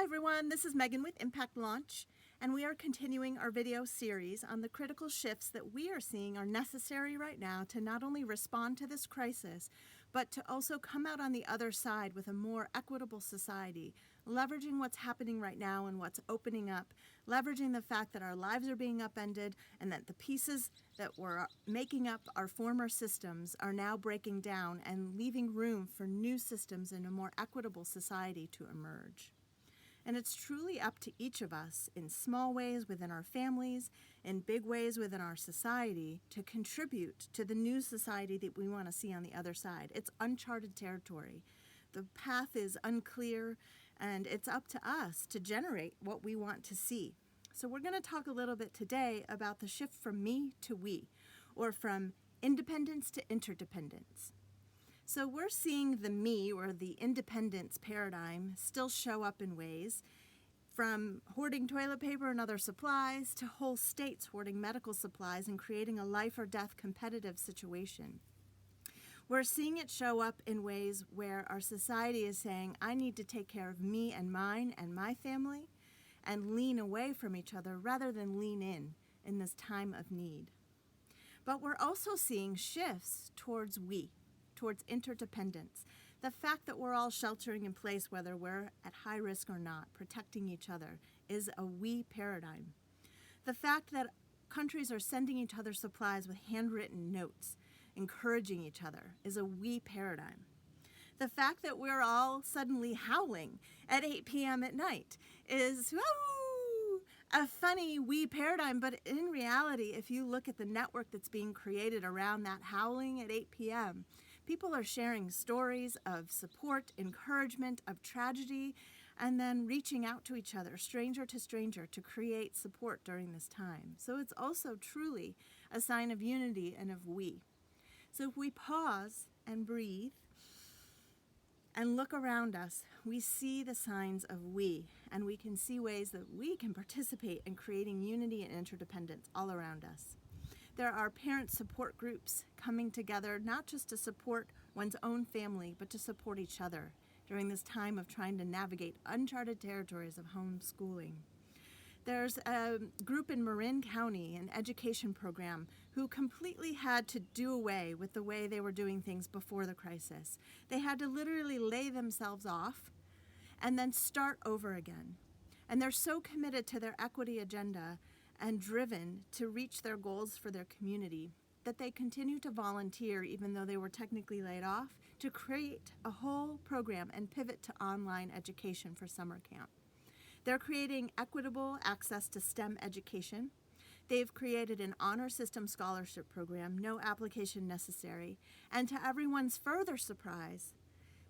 everyone, this is Megan with Impact Launch, and we are continuing our video series on the critical shifts that we are seeing are necessary right now to not only respond to this crisis, but to also come out on the other side with a more equitable society, leveraging what's happening right now and what's opening up, leveraging the fact that our lives are being upended and that the pieces that were making up our former systems are now breaking down and leaving room for new systems in a more equitable society to emerge. And it's truly up to each of us, in small ways within our families, in big ways within our society, to contribute to the new society that we want to see on the other side. It's uncharted territory. The path is unclear, and it's up to us to generate what we want to see. So we're going to talk a little bit today about the shift from me to we, or from independence to interdependence. So we're seeing the me, or the independence paradigm, still show up in ways from hoarding toilet paper and other supplies to whole states hoarding medical supplies and creating a life or death competitive situation. We're seeing it show up in ways where our society is saying, I need to take care of me and mine and my family, and lean away from each other rather than lean in this time of need. But we're also seeing shifts towards we, towards interdependence. The fact that we're all sheltering in place, whether we're at high risk or not, protecting each other, is a we paradigm. The fact that countries are sending each other supplies with handwritten notes, encouraging each other, is a we paradigm. The fact that we're all suddenly howling at 8 p.m. at night is a funny we paradigm, but in reality, if you look at the network that's being created around that howling at 8 p.m., people are sharing stories of support, encouragement, of tragedy, and then reaching out to each other, stranger to stranger, to create support during this time. So it's also truly a sign of unity and of we. So if we pause and breathe and look around us, we see the signs of we, and we can see ways that we can participate in creating unity and interdependence all around us. There are parent support groups coming together, not just to support one's own family, but to support each other during this time of trying to navigate uncharted territories of homeschooling. There's a group in Marin County, an education program, who completely had to do away with the way they were doing things before the crisis. They had to literally lay themselves off and then start over again. And they're so committed to their equity agenda and driven to reach their goals for their community that they continue to volunteer, even though they were technically laid off, to create a whole program and pivot to online education for summer camp. They're creating equitable access to STEM education. They've created an honor system scholarship program, no application necessary. And to everyone's further surprise,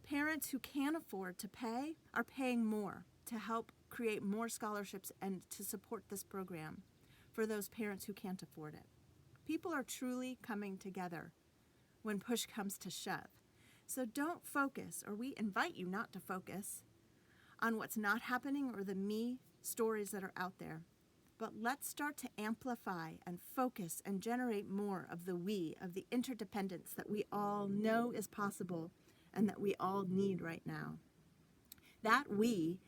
parents who can't afford to pay are paying more to help create more scholarships and to support this program for those parents who can't afford it. People are truly coming together when push comes to shove. So don't focus, or we invite you not to focus, on what's not happening or the me stories that are out there. But let's start to amplify and focus and generate more of the we, of the interdependence that we all know is possible and that we all need right now. That we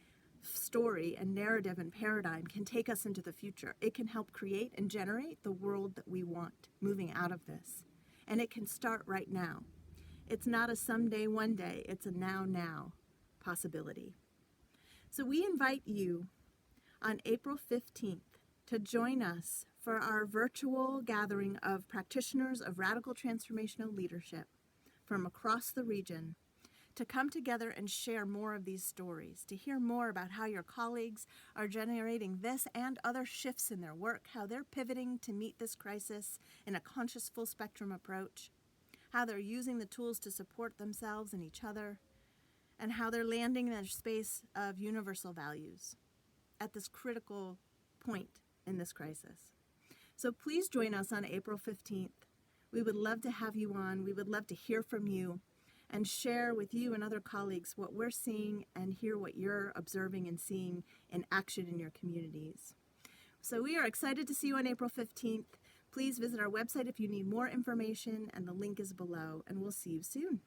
story and narrative and paradigm can take us into the future. It can help create and generate the world that we want moving out of this. And it can start right now. It's not a someday, one day. It's a now possibility. So we invite you on April 15th to join us for our virtual gathering of practitioners of radical transformational leadership from across the region, to come together and share more of these stories, to hear more about how your colleagues are generating this and other shifts in their work, how they're pivoting to meet this crisis in a conscious full spectrum approach, how they're using the tools to support themselves and each other, and how they're landing in their space of universal values at this critical point in this crisis. So please join us on April 15th. We would love to have you on. We would love to hear from you and share with you and other colleagues what we're seeing and hear what you're observing and seeing in action in your communities. So we are excited to see you on April 15th. Please visit our website if you need more information, and the link is below, and we'll see you soon.